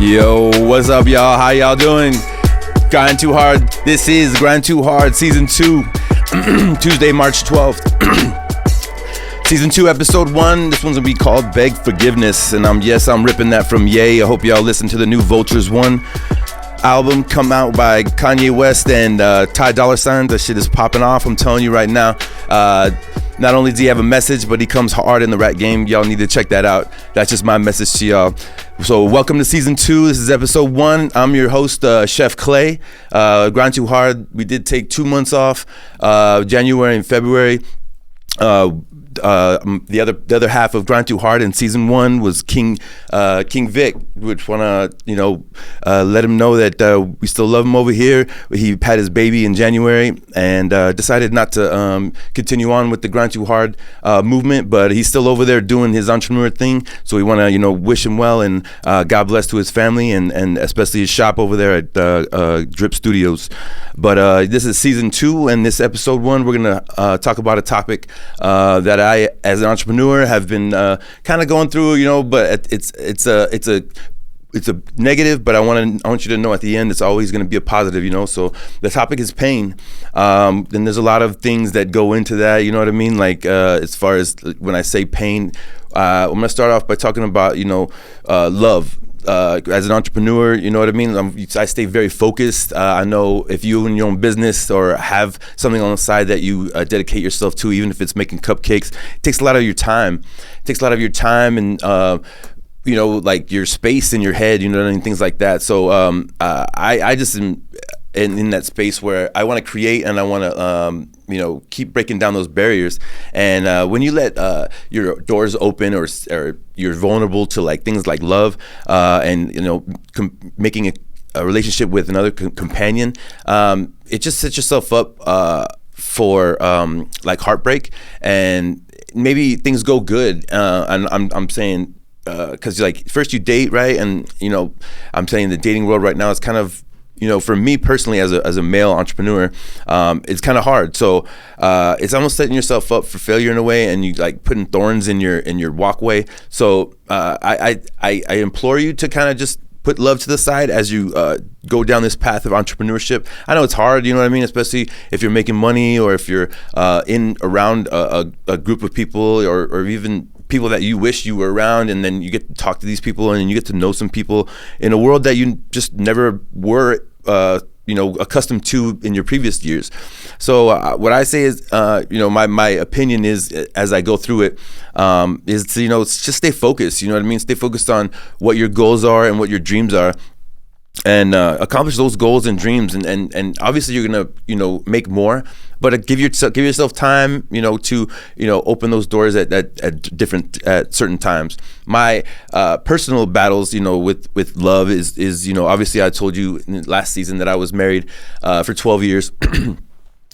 Yo, what's up, y'all? How y'all doing? Grind2Hard. This is Grind2Hard Season 2, Tuesday, March 12th. Season 2, Episode 1. This one's gonna be called Beg Forgiveness. And I'm ripping that from Ye. I hope y'all listen to the new Vultures 1 album come out by Kanye West and Ty Dolla $ign. That shit is popping off, I'm telling you right now. Not only does he have a message, but he comes hard in the rap game. Y'all need to check that out. That's just my message to y'all. So welcome to Season 2. This is Episode 1. I'm your host, Chef Clay. Grind2Hard. We did take 2 months off, January and February. The other half of Grind2Hard in Season 1 was King Vic, which wanna let him know that we still love him over here. He had his baby in January and decided not to continue on with the Grind2Hard movement, but he's still over there doing his entrepreneur thing. So we wanna wish him well and God bless to his family and especially his shop over there at Drip Studios. But this is Season 2, and this Episode 1 we're gonna talk about a topic that I, as an entrepreneur, have been kind of going through, but it's a negative, but I want you to know at the end it's always going to be a positive, So the topic is pain. And there's a lot of things that go into that, you know what I mean? Like as far as when I say pain, I'm going to start off by talking about, love. As an entrepreneur, you know what I mean? I stay very focused. I know if you own your own business or have something on the side that you dedicate yourself to, even if it's making cupcakes, it takes a lot of your time. It takes a lot of your time and, like your space in your head, and things like that. So I just am in that space where I want to create and I want to, keep breaking down those barriers. And when you let your doors open or you're vulnerable to like things like love and, making a relationship with another companion, it just sets yourself up for like heartbreak, and maybe things go good. And I'm saying, because like first you date, right? And I'm saying the dating world right now is kind of, for me personally as a male entrepreneur, it's kind of hard. So it's almost setting yourself up for failure in a way, and you like putting thorns in your walkway. So I implore you to kind of just put love to the side as you go down this path of entrepreneurship. I know it's hard, you know what I mean? Especially if you're making money or if you're around a group of people or even people that you wish you were around, and then you get to talk to these people and you get to know some people in a world that you just never were accustomed to in your previous years. So what I say is, my opinion is, as I go through it, is to, just stay focused, you know what I mean? Stay focused on what your goals are and what your dreams are, and accomplish those goals and dreams, and obviously you're gonna make more, but give yourself time to open those doors at certain times. My personal battles with love is obviously I told you in last season that I was married for 12 years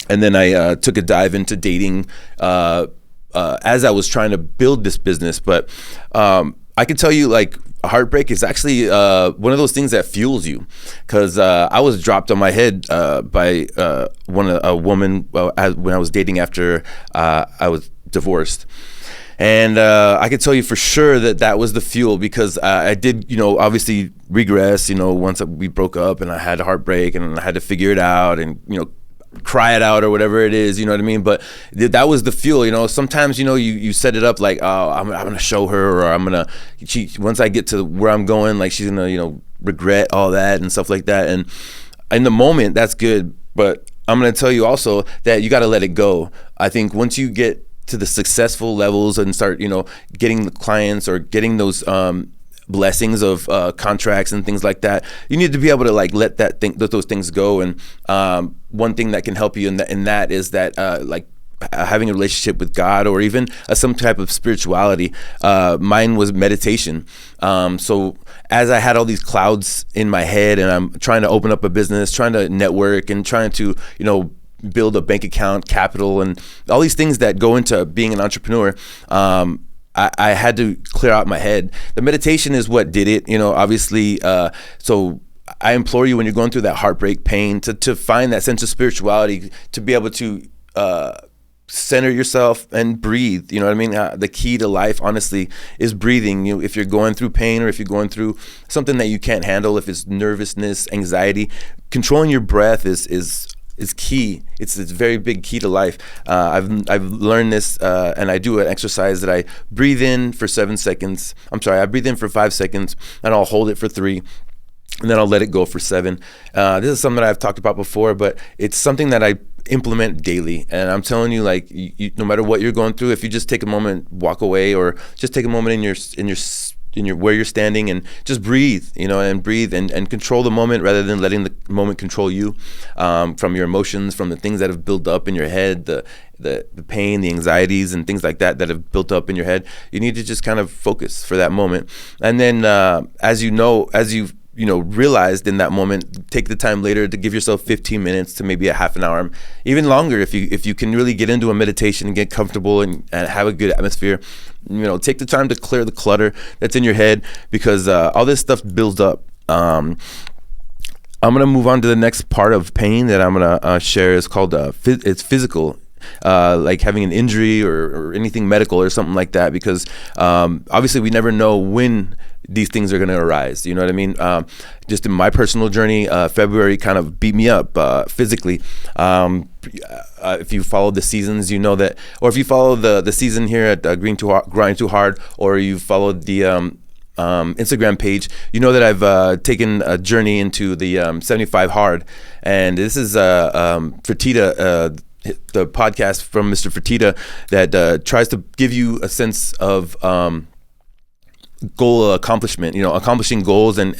and then I took a dive into dating as I was trying to build this business, but I can tell you, like, heartbreak is actually one of those things that fuels you, because I was dropped on my head by a woman when I was dating after I was divorced. And I can tell you for sure that was the fuel, because I did, obviously regress, once we broke up and I had a heartbreak and I had to figure it out and, cry it out or whatever it is, you know what I mean? But that was the fuel, sometimes, you set it up like, oh, I'm going to show her, or once I get to where I'm going, like she's going to, regret all that and stuff like that. And in the moment, that's good. But I'm going to tell you also that you got to let it go. I think once you get to the successful levels and start, getting the clients or getting those, blessings of contracts and things like that, you need to be able to like let those things go. And one thing that can help you in that is that having a relationship with God, or even some type of spirituality. Mine was meditation. So as I had all these clouds in my head and I'm trying to open up a business, trying to network and trying to build a bank account, capital, and all these things that go into being an entrepreneur, I had to clear out my head. The meditation is what did it, obviously. So I implore you, when you're going through that heartbreak pain, to find that sense of spirituality, to be able to center yourself and breathe. You know what I mean? The key to life, honestly, is breathing. If you're going through pain, or if you're going through something that you can't handle, if it's nervousness, anxiety, controlling your breath is key. It's a very big key to life. I've learned this, and I do an exercise that I breathe in for 7 seconds. I breathe in for 5 seconds, and I'll hold it for 3. And then I'll let it go for 7. This is something that I've talked about before, but it's something that I implement daily. And I'm telling you, like, no matter what you're going through, if you just take a moment, walk away, or just take a moment in your where you're standing and just breathe, and breathe and control the moment rather than letting the moment control you, from your emotions, from the things that have built up in your head, the pain, the anxieties, and things like that have built up in your head. You need to just kind of focus for that moment. And then as you've realized in that moment, take the time later to give yourself 15 minutes to maybe a half an hour, even longer, if you can really get into a meditation and get comfortable and have a good atmosphere. Take the time to clear the clutter that's in your head, because all this stuff builds up. I'm gonna move on to the next part of pain that I'm gonna share. Is called it's physical. Like having an injury or anything medical or something like that, because obviously we never know when these things are going to arise. You know what I mean? Just in my personal journey, February kind of beat me up physically. If you follow the seasons, you know that, or if you follow the season here at Grind2Hard, or you followed the Instagram page, you know that I've taken a journey into the 75 hard, and this is Fertitta, the podcast from Mr. Fertitta that tries to give you a sense of goal accomplishment, accomplishing goals and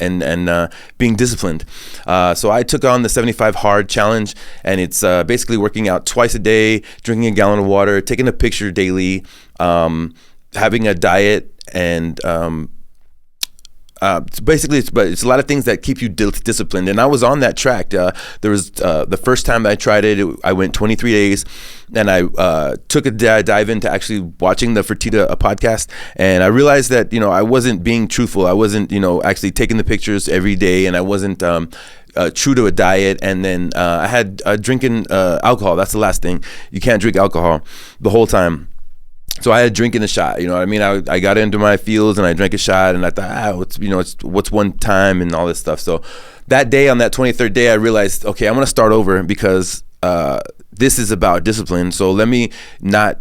being disciplined. So I took on the 75 hard challenge, and it's basically working out twice a day, drinking a gallon of water, taking a picture daily, having a diet, and basically it's a lot of things that keep you disciplined. And I was on that track. There was the first time I tried it, I went 23 days, and I took a dive into actually watching the Fertitta podcast, and I realized that I wasn't being truthful. I wasn't actually taking the pictures every day, and I wasn't true to a diet. And then I had drinking alcohol. That's the last thing. You can't drink alcohol the whole time. So I had drinking a shot, you know what I mean? I got into my feels and I drank a shot, and I thought, what's one time and all this stuff. So that day, on that 23rd day, I realized, okay, I'm going to start over, because this is about discipline. So let me not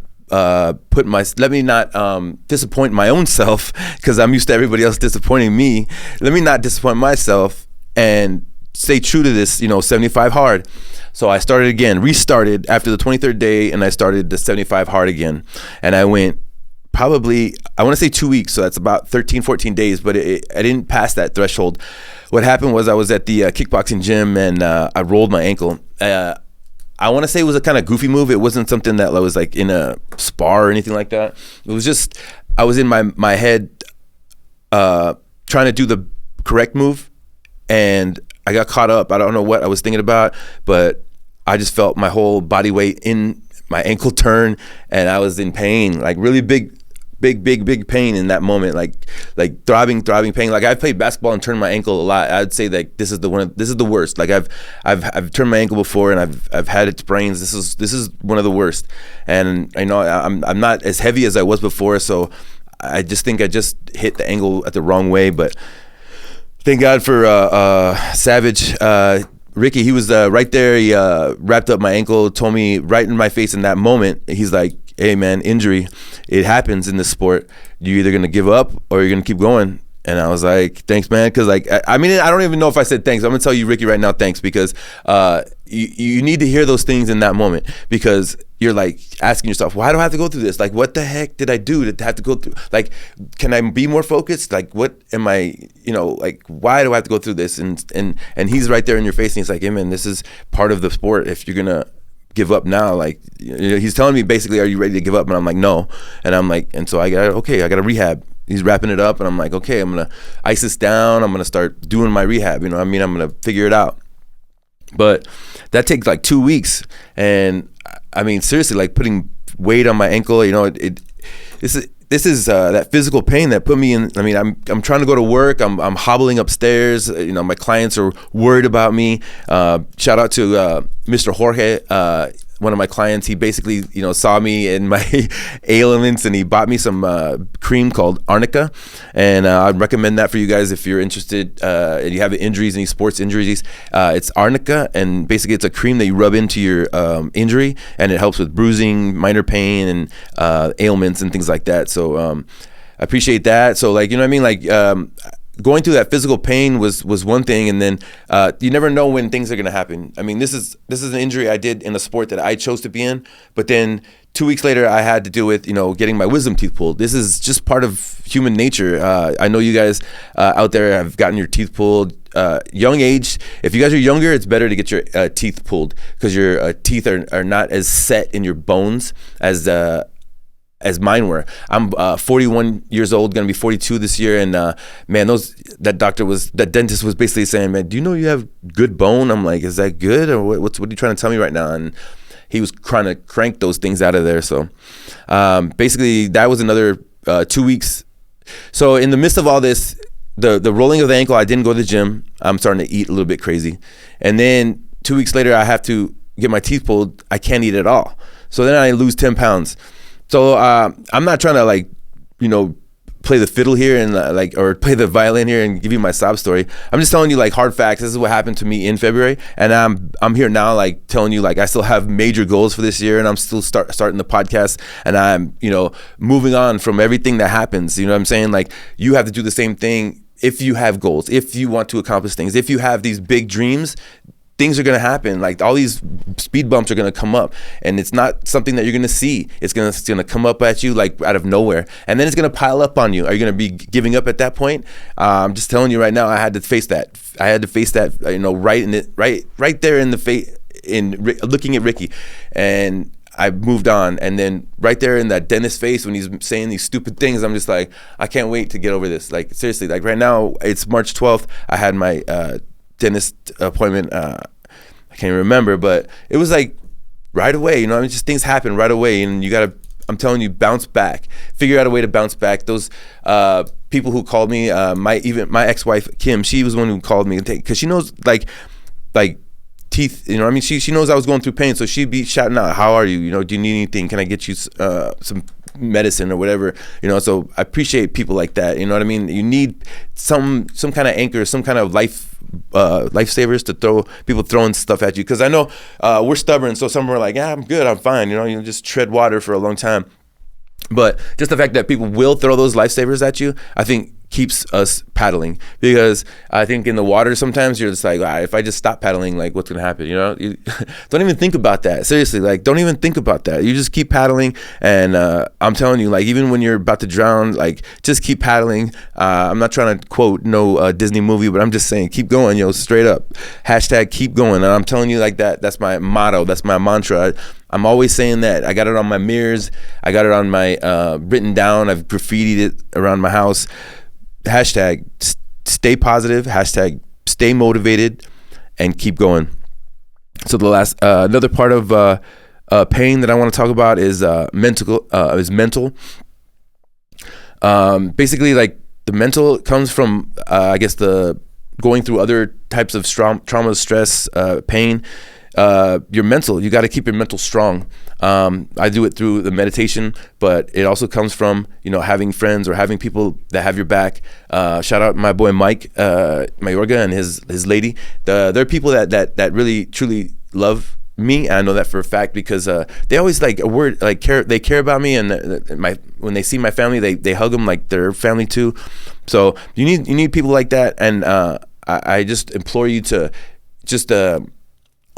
disappoint my own self, because I'm used to everybody else disappointing me. Let me not disappoint myself and stay true to this, 75 hard. So I restarted after the 23rd day, and I started the 75 hard again. And I went probably, I want to say 2 weeks, so that's about 13, 14 days, but I didn't pass that threshold. What happened was I was at the kickboxing gym, and I rolled my ankle. I want to say it was a kind of goofy move. It wasn't something that I was like in a spar or anything like that. It was just, I was in my head trying to do the correct move, and I got caught up. I don't know what I was thinking about, but I just felt my whole body weight in my ankle turn, and I was in pain, like really big pain in that moment, like throbbing pain. Like I've played basketball and turned my ankle a lot. I'd say that this is the worst. Like I've turned my ankle before, and I've had it sprains. This is one of the worst. And I know I'm not as heavy as I was before, so I just think I just hit the ankle at the wrong way, but. Thank God for Savage. Ricky, he was right there. He wrapped up my ankle, told me right in my face in that moment. He's like, hey, man, injury. It happens in this sport. You're either going to give up or you're going to keep going. And I was like, thanks, man. Because, like, I mean, I don't even know if I said thanks. I'm going to tell you, Ricky, right now, thanks. Because you need to hear those things in that moment. Because you're, like, asking yourself, why do I have to go through this? Like, what the heck did I do to have to go through? Like, can I be more focused? Like, what am I, like, why do I have to go through this? And he's right there in your face. And he's like, hey, man, this is part of the sport. If you're going to give up now, like, he's telling me basically, are you ready to give up? And I'm like, no. And I'm like, and so I got to rehab. He's wrapping it up, and I'm like, okay, I'm going to ice this down. I'm going to start doing my rehab. I'm going to figure it out. But that takes like 2 weeks. And I mean, seriously, like putting weight on my ankle, this is that physical pain that put me in. I mean, I'm trying to go to work. I'm hobbling upstairs. My clients are worried about me. Shout out to Mr. Jorge. one of my clients, he basically, saw me in my ailments, and he bought me some cream called Arnica, and I'd recommend that for you guys if you're interested and you have injuries, any sports injuries. It's Arnica, and basically it's a cream that you rub into your injury, and it helps with bruising, minor pain, and ailments and things like that. So I appreciate that. So like, you know what I mean? Like going through that physical pain was one thing, and then you never know when things are going to happen. I mean, this is an injury I did in a sport that I chose to be in, but then 2 weeks later I had to deal with getting my wisdom teeth pulled. This is just part of human nature. I know you guys out there have gotten your teeth pulled young age. If you guys are younger, it's better to get your teeth pulled, because your teeth are not as set in your bones as mine were. I'm 41 years old, gonna be 42 this year, and man, that dentist was basically saying, man, do you know you have good bone? I'm like, is that good, or what are you trying to tell me right now? And he was trying to crank those things out of there. So basically that was another 2 weeks. So in the midst of all this, the rolling of the ankle, I didn't go to the gym. I'm starting to eat a little bit crazy, and then 2 weeks later I have to get my teeth pulled. I can't eat at all. So then I lose 10 pounds. So I'm not trying to play the fiddle here and or play the violin here and give you my sob story. I'm just telling you like hard facts. This is what happened to me in February, and I'm here now like telling you like I still have major goals for this year, and I'm still starting the podcast, and I'm moving on from everything that happens. You know what I'm saying? Like you have to do the same thing if you have goals, if you want to accomplish things, if you have these big dreams. Things are going to happen. Like all these speed bumps are going to come up, and it's not something that you're going to see. It's going to come up at you like out of nowhere, and then it's going to pile up on you. Are you going to be giving up at that point? I'm just telling you right now, I had to face that. Right there in the face, looking at Ricky, and I moved on. And then right there in that dentist's face when he's saying these stupid things, I'm just like, I can't wait to get over this. Like seriously, like right now it's March 12th. I had my dentist appointment. I can't even remember, but it was like right away. Just things happen right away, and you gotta. I'm telling you, bounce back. Figure out a way to bounce back. Those people who called me, my ex-wife Kim, she was the one who called me because she knows like teeth. She knows I was going through pain, so she'd be shouting out, "How are you? Do you need anything? Can I get you some medicine or whatever?" So I appreciate people like that. You know what I mean? You need some kind of anchor, some kind of lifesavers to people throwing stuff at you, because I know we're stubborn, so some are like, yeah, I'm good, I'm fine, you just tread water for a long time. But just the fact that people will throw those lifesavers at you, I think keeps us paddling, because I think in the water sometimes you're just like, if I just stop paddling, like what's gonna happen? You don't even think about that. Seriously, like don't even think about that. You just keep paddling, and I'm telling you, like even when you're about to drown, like just keep paddling. I'm not trying to quote no Disney movie, but I'm just saying keep going, straight up. # keep going. And I'm telling you like that's my motto, that's my mantra. I'm always saying that. I got it on my mirrors, I got it on my written down, I've graffitied it around my house. # stay positive, # stay motivated, and keep going. So the last another part of pain that I want to talk about is mental. Basically, like the mental comes from I guess the going through other types of trauma, stress, pain. Your mental, you got to keep your mental strong. I do it through the meditation, but it also comes from having friends or having people that have your back. Shout out my boy Mike Mayorga and his lady. They're people that really truly love me. I know that for a fact, because they always like a word like care. They care about me, and when they see my family, they hug them like their family too. So you need people like that, and I just implore you to just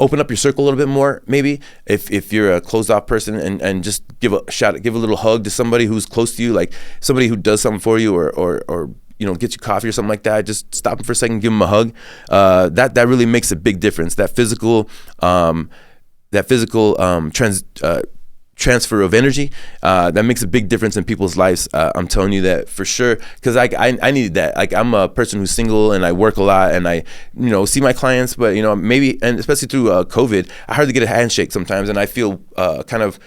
open up your circle a little bit more, maybe if you're a closed off person, and just give a little hug to somebody who's close to you, like somebody who does something for you, or get you coffee or something like that. Just stop them for a second, give them a hug. That really makes a big difference. That physical transfer of energy, that makes a big difference in people's lives. I'm telling you that for sure, because I needed that. Like I'm a person who's single, and I work a lot, and I see my clients, but maybe, and especially through COVID, I hardly get a handshake sometimes, and I feel kind of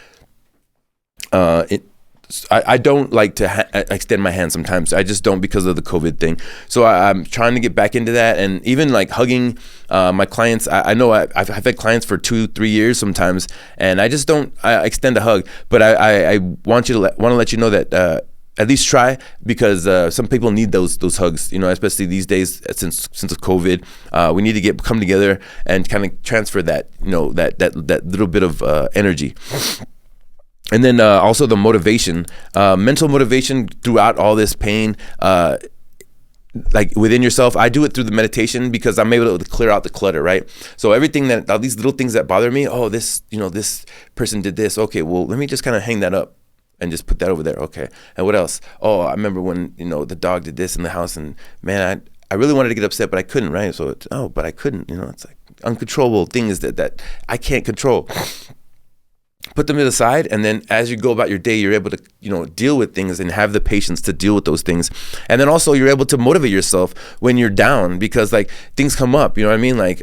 I don't like to extend my hand sometimes. I just don't because of the COVID thing. So I'm trying to get back into that, and even like hugging my clients. I know I've had clients for 2-3 years sometimes, and I just don't extend a hug. But I want to let you know that at least try, because some people need those hugs. You know, especially these days since COVID, we need to come together and kind of transfer that, you know, that little bit of energy. And then also the motivation, mental motivation throughout all this pain, like within yourself. I do it through the meditation because I'm able to clear out the clutter, right? So everything all these little things that bother me, oh, this person did this. Okay, well, let me just kind of hang that up and just put that over there. Okay, and what else? Oh, I remember when, the dog did this in the house, and man, I really wanted to get upset, but I couldn't, right? So but I couldn't, it's like uncontrollable things that I can't control. Put them to the side, and then as you go about your day, you're able to, deal with things and have the patience to deal with those things. And then also you're able to motivate yourself when you're down, because like things come up, you know what I mean? Like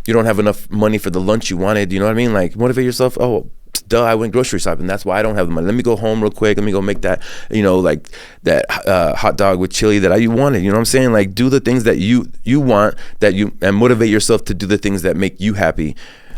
you don't have enough money for the lunch you wanted, you know what I mean? Like motivate yourself. Oh, duh, I went grocery shopping. That's why I don't have the money. Let me go home real quick. Let me go make that, like that hot dog with chili that I wanted. You know what I'm saying? Like do the things that you want, and motivate yourself to do the things that make you happy.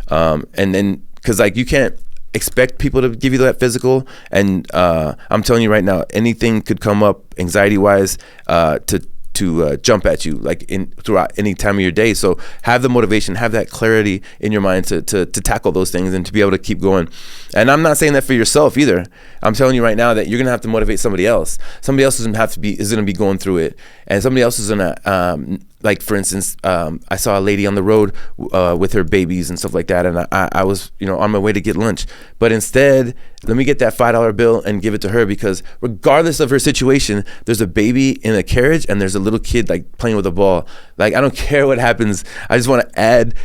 And then, because like you can't expect people to give you that physical, and I'm telling you right now, anything could come up anxiety wise to jump at you like throughout any time of your day. So have the motivation, have that clarity in your mind to tackle those things and to be able to keep going. And I'm not saying that for yourself either. I'm telling you right now that you're gonna have to motivate somebody else. Somebody else is gonna be going through it, and somebody else is gonna like, for instance, I saw a lady on the road with her babies and stuff like that, and I was, on my way to get lunch. But instead, let me get that $5 bill and give it to her, because regardless of her situation, there's a baby in a carriage and there's a little kid like playing with a ball. Like, I don't care what happens. I just want to add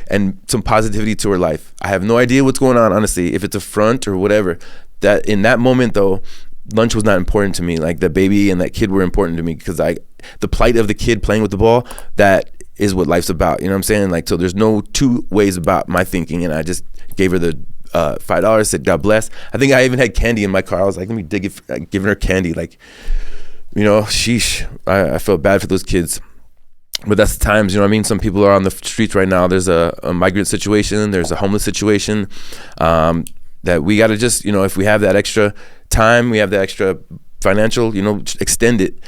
some positivity to her life. I have no idea what's going on, honestly, if it's a front or whatever. That in that moment though, lunch was not important to me. Like the baby and that kid were important to me, because the plight of the kid playing with the ball, that is what life's about. You know what I'm saying? Like, so there's no two ways about my thinking, and I just gave her the $5, said God bless. I think I even had candy in my car. I was like, let me dig it, giving her candy. Like, sheesh. I felt bad for those kids. But that's the times, you know what I mean? Some people are on the streets right now. There's a migrant situation. There's a homeless situation that we got to just, if we have that extra time, we have that extra financial, extend it.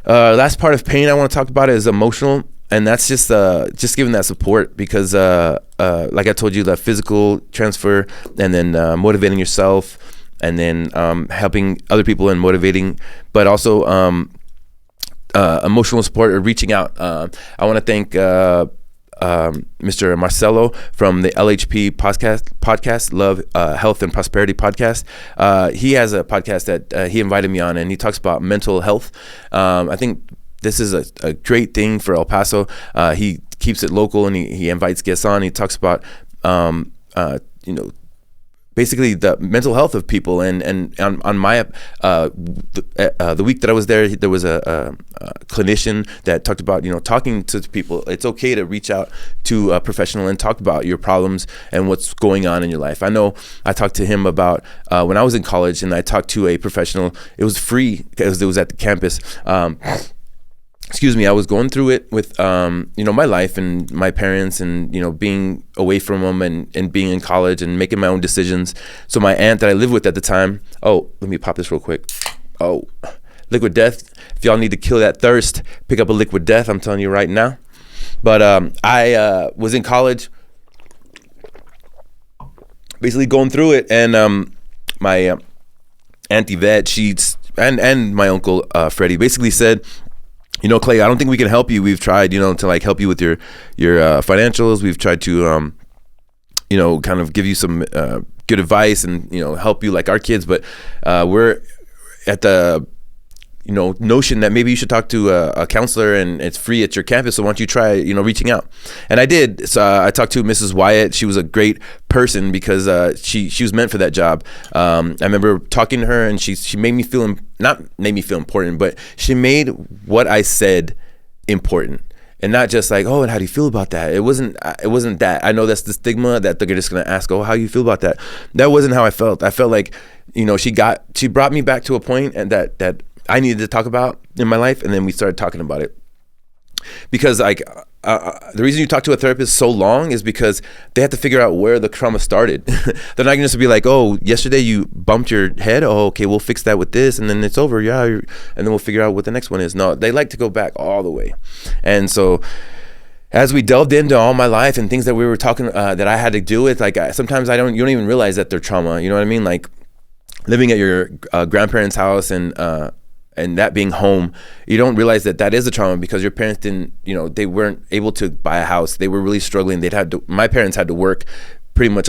Last part of pain I want to talk about is emotional, and that's just giving that support, because like I told you, that physical transfer, and then motivating yourself, and then helping other people and motivating, but also emotional support or reaching out. I want to thank Mr. Marcelo from the LHP podcast, Love, Health and Prosperity podcast. He has a podcast that he invited me on, and he talks about mental health. I think this is a great thing for El Paso. He keeps it local, and he invites guests on. He talks about basically the mental health of people, and on my the week that I was there was a clinician that talked about talking to people. It's okay to reach out to a professional and talk about your problems and what's going on in your life. I know I talked to him about when I was in college, and I talked to a professional. It was free because it was at the campus. I was going through it with, my life and my parents, and, being away from them, and being in college and making my own decisions. So my aunt that I lived with at the time, let me pop this real quick. Liquid Death. If y'all need to kill that thirst, pick up a Liquid Death. I'm telling you right now. But I was in college, basically going through it. And my Aunt Yvette, and my uncle Freddie basically said, Clay, I don't think we can help you. We've tried, to like help you with your financials. We've tried to, kind of give you some good advice and, help you like our kids. But we're at the, notion that maybe you should talk to a counselor, and it's free at your campus. So why don't you try, reaching out? And I did. So I talked to Mrs. Wyatt. She was a great person, because she was meant for that job. I remember talking to her, and she made me feel, not made me feel important, but she made what I said important. and not just like, oh, and how do you feel about that? It wasn't that. I know that's the stigma that they're just gonna ask, oh, how you feel about that? That wasn't how I felt. I felt like, she brought me back to a point and that I needed to talk about in my life, and then we started talking about it. Because like the reason you talk to a therapist so long is because they have to figure out where the trauma started. They're not going to be like, oh, yesterday you bumped your head. Oh, okay, we'll fix that with this, and then it's over. Yeah, and then we'll figure out what the next one is. No, they like to go back all the way. And so as we delved into all my life and things that we were talking that I had to deal with, like sometimes you don't even realize that they're trauma. You know what I mean? Like living at your grandparents' house and that being home, you don't realize that is a trauma because your parents didn't, they weren't able to buy a house. They were really struggling. My parents had to work pretty much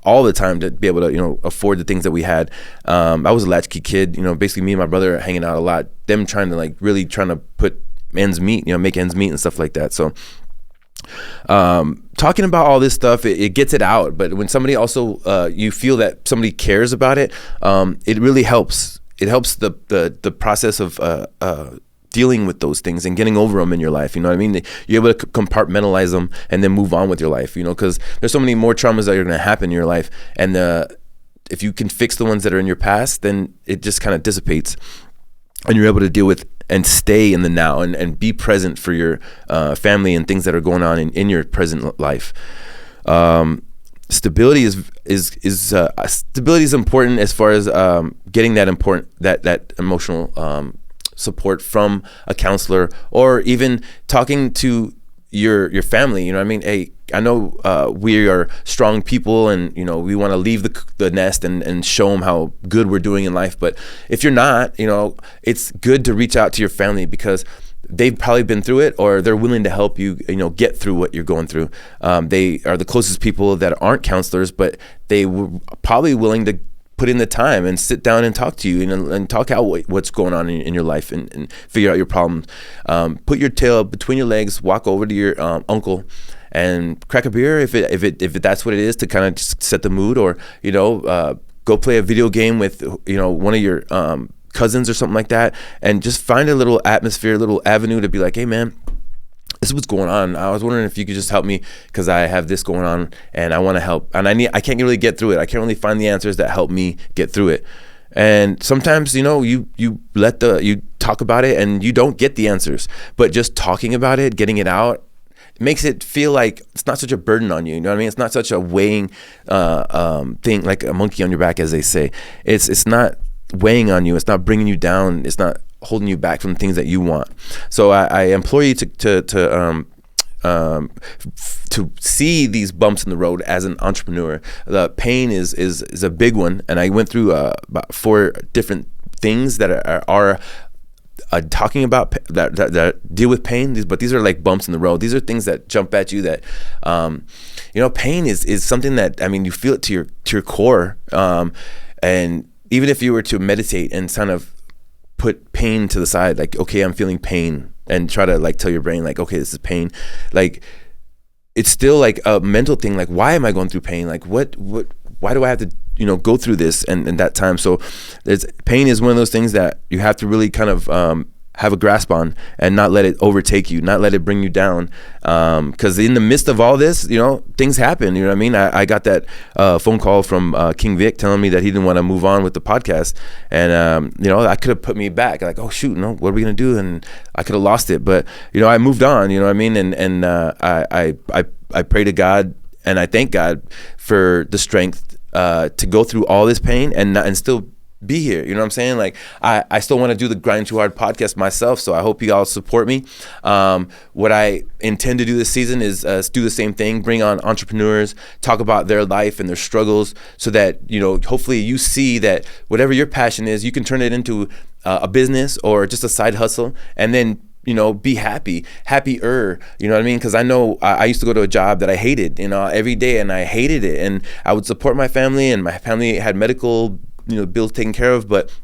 all the time to be able to, afford the things that we had. I was a latchkey kid, basically me and my brother hanging out a lot, them trying to put ends meet, make ends meet and stuff like that. So talking about all this stuff, it gets it out. But when somebody also, you feel that somebody cares about it, it really helps. It helps the process of dealing with those things and getting over them in your life. You know what I mean? You're able to compartmentalize them and then move on with your life, because there's so many more traumas that are going to happen in your life. And if you can fix the ones that are in your past, then it just kind of dissipates. And you're able to deal with and stay in the now and be present for your family and things that are going on in your present life. Stability is important as far as getting that emotional support from a counselor, or even talking to your family. You know what I mean? Hey, I know we are strong people, and we want to leave the nest and show them how good we're doing in life. But if you're not, it's good to reach out to your family because they've probably been through it, or they're willing to help you, get through what you're going through. They are the closest people that aren't counselors, but they were probably willing to put in the time and sit down and talk to you and talk out what's going on in your life and figure out your problems. Put your tail between your legs, walk over to your uncle and crack a beer if that's what it is, to kind of just set the mood, or go play a video game with one of your cousins or something like that, and just find a little atmosphere, a little avenue to be like, hey man, this is what's going on. I was wondering if you could just help me because I have this going on and I want to help, and I can't really get through it. I can't really find the answers that help me get through it. And sometimes you talk about it and you don't get the answers, but just talking about it, getting it out, makes it feel like it's not such a burden on you. You know what I mean? It's not such a weighing thing, like a monkey on your back, as they say. It's not weighing on you. It's not bringing you down. It's not holding you back from the things that you want. So I implore you to see these bumps in the road as an entrepreneur. The pain is a big one, and I went through about 4 different things that are talking about that deal with pain. But these are like bumps in the road. These are things that jump at you. That pain is something that, I mean, you feel it to your core, and even if you were to meditate and kind of put pain to the side, like, okay, I'm feeling pain, and try to like tell your brain like, okay, this is pain, like it's still like a mental thing. Like, why am I going through pain? Like why do I have to go through this and that time? So pain is one of those things that you have to really kind of have a grasp on and not let it overtake you, not let it bring you down. Because in the midst of all this, things happen. You know what I mean? I got that phone call from King Vic telling me that he didn't want to move on with the podcast. And, that could have put me back. Like, oh, shoot, no, what are we going to do? And I could have lost it. But, I moved on, you know what I mean? And I pray to God, and I thank God for the strength to go through all this pain and still be here. You know what I'm saying? Like, I still want to do the Grind2Hard podcast myself, so I hope you all support me. What I intend to do this season is do the same thing, bring on entrepreneurs, talk about their life and their struggles, so that hopefully you see that whatever your passion is, you can turn it into a business or just a side hustle, and then be happier, you know what I mean? Because I know I used to go to a job that I hated, every day, and I hated it, and I would support my family, and my family had medical bills taken care of, but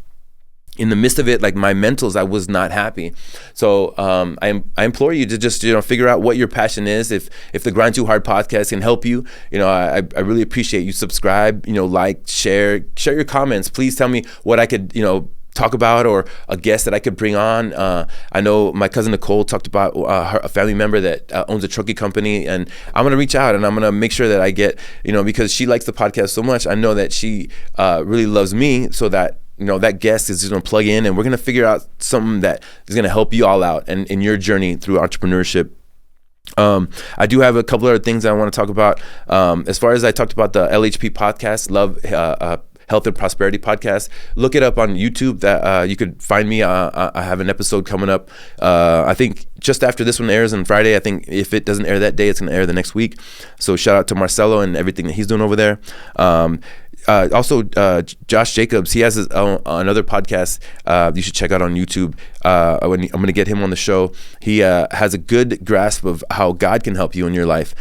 in the midst of it, like my mentals, I was not happy. So I implore you to just figure out what your passion is. If the Grind2Hard podcast can help you, I really appreciate you. Subscribe, like, share your comments. Please tell me what I could talk about, or a guest that I could bring on. I know my cousin Nicole talked about a family member that owns a trucking company, and I'm gonna reach out and I'm gonna make sure that I get, because she likes the podcast so much. I know that she really loves me, so that that guest is just gonna plug in, and we're gonna figure out something that is gonna help you all out and in your journey through entrepreneurship. I do have a couple other things I want to talk about. As far as I talked about the LHP podcast, Love Health and Prosperity podcast, look it up on YouTube. That you could find me. I have an episode coming up. I think just after this one airs on Friday. I think if it doesn't air that day, it's going to air the next week. So shout out to Marcelo and everything that he's doing over there. Also, Josh Jacobs, he has his own, another podcast you should check out on YouTube. I'm going to get him on the show. He has a good grasp of how God can help you in your life.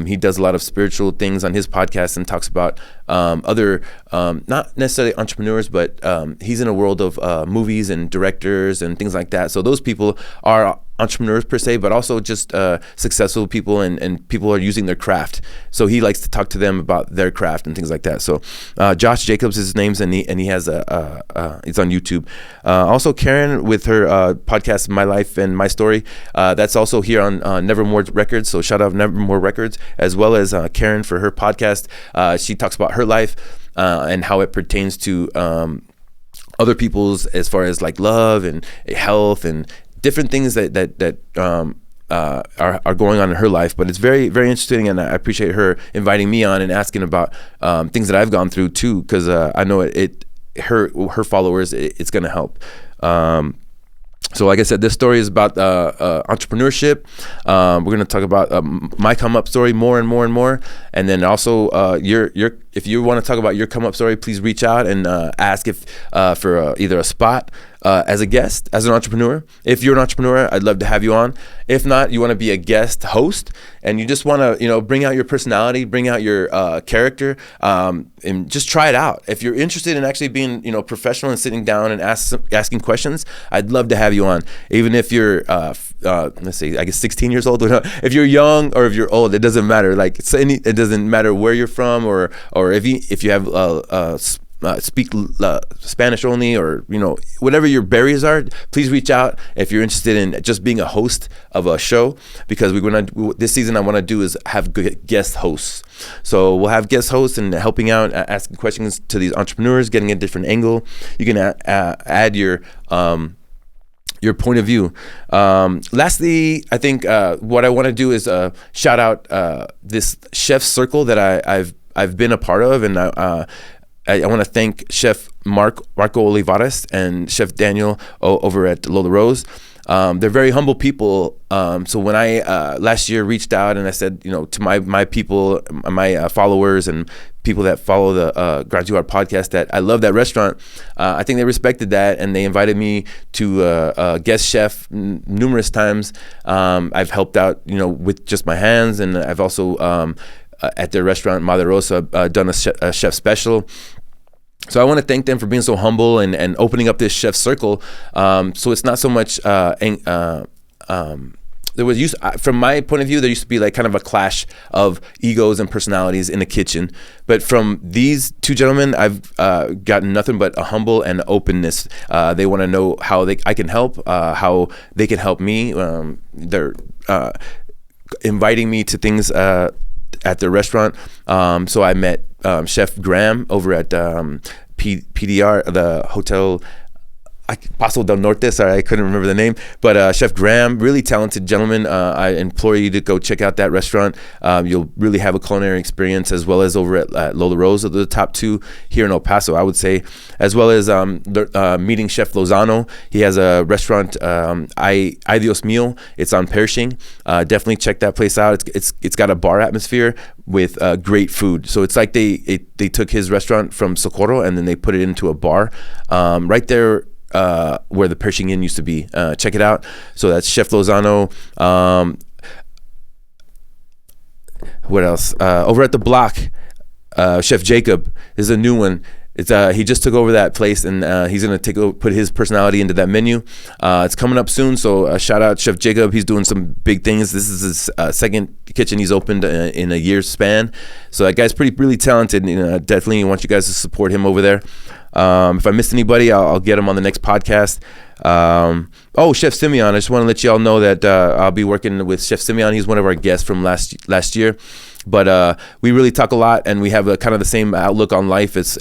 He does a lot of spiritual things on his podcast and talks about other, not necessarily entrepreneurs, but he's in a world of movies and directors and things like that. So those people are entrepreneurs per se, but also just successful people and people who are using their craft. So he likes to talk to them about their craft and things like that. So Josh Jacobs is his name, and he has it's on YouTube. Also Karen with her podcast My Life and My Story, that's also here on Nevermore Records. So shout out Nevermore Records, as well as Karen for her podcast. She talks about her life and how it pertains to other people's, as far as like love and health and different things that are going on in her life. But it's very, very interesting, and I appreciate her inviting me on and asking about things that I've gone through too, because I know her followers, it's going to help. So like I said, this story is about entrepreneurship. We're going to talk about my come up story more and more and more, and then also if you want to talk about your come up story, please reach out and ask if for either a spot as a guest, as an entrepreneur. If you're an entrepreneur, I'd love to have you on. If not, you want to be a guest host and you just want to, bring out your personality, bring out your character, and just try it out. If you're interested in actually being, professional and sitting down and asking questions, I'd love to have you on. Even if you're, let's say, I guess 16 years old. If you're young or if you're old, it doesn't matter. Like it doesn't matter where you're from, or if you have speak Spanish only, or whatever your barriers are, please reach out if you're interested in just being a host of a show, because this season I want to do is have good guest hosts. So we'll have guest hosts and helping out, asking questions to these entrepreneurs, getting a different angle. You can add your point of view. Lastly, I think what I want to do is shout out this chef circle that I've been a part of, and I want to thank Chef Marco Olivares and Chef Daniel over at Lola Rose. They're very humble people. So when I last year reached out and I said, to my people, my followers and people that follow the Grind2Hard podcast, that I love that restaurant, I think they respected that, and they invited me to guest chef numerous times. I've helped out, with just my hands, and I've also at their restaurant Madre Rosa done a chef special. So I want to thank them for being so humble and opening up this chef circle. So it's not so much there was from my point of view, there used to be like kind of a clash of egos and personalities in the kitchen. But from these two gentlemen, I've gotten nothing but a humble and openness. They want to know how I can help, how they can help me. They're inviting me to things at their restaurant. So I met Chef Graham over at PDR, the Hotel Paso del Norte. Sorry, I couldn't remember the name. But Chef Graham, really talented gentleman. I implore you to go check out that restaurant. You'll really have a culinary experience, as well as over at Lola Rose, are the top two here in El Paso, I would say, as well as meeting Chef Lozano. He has a restaurant, Ay Dios Mío. It's on Pershing. Definitely check that place out. It's got a bar atmosphere with great food. So it's like they took his restaurant from Socorro and then they put it into a bar right there where the Pershing Inn used to be. Check it out. So that's Chef Lozano. What else? Over at the Block, Chef Jacob is a new one. It's he just took over that place, and he's gonna put his personality into that menu. It's coming up soon, so shout out Chef Jacob. He's doing some big things. This is his second kitchen he's opened in a year's span. So that guy's really talented. Definitely want you guys to support him over there. If I missed anybody, I'll get them on the next podcast. Chef Simeon, I just want to let y'all know that I'll be working with Chef Simeon. He's one of our guests from last year. But we really talk a lot, and we have kind of the same outlook on life as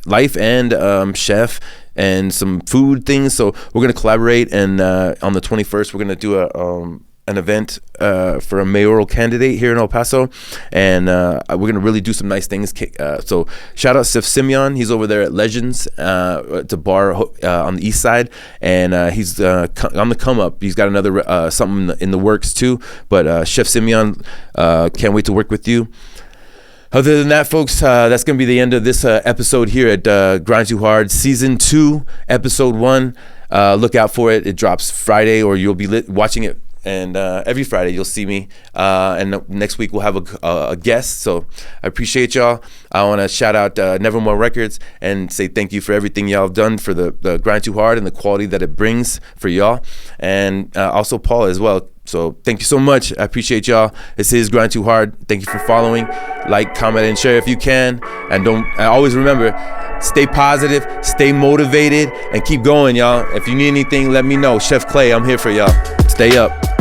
life and chef and some food things. So we're going to collaborate, and on the 21st, we're going to do an event for a mayoral candidate here in El Paso, and we're going to really do some nice things. So shout out Chef Simeon. He's over there at Legends. It's a bar on the east side, and he's on the come up. He's got another something in the works too. But Chef Simeon, can't wait to work with you. Other than that, folks, that's going to be the end of this episode here at Grind2Hard Season 2, Episode 1. Look out for it. It drops Friday, or you'll be watching it. And every Friday you'll see me. And next week we'll have a guest. So I appreciate y'all. I want to shout out Nevermore Records and say thank you for everything y'all have done for the Grind2Hard and the quality that it brings for y'all. And also Paul as well. So thank you so much. I appreciate y'all. This is Grind2Hard. Thank you for following. Like, comment, and share if you can. And always remember, stay positive, stay motivated, and keep going, y'all. If you need anything, let me know. Chef Clay, I'm here for y'all. Stay up.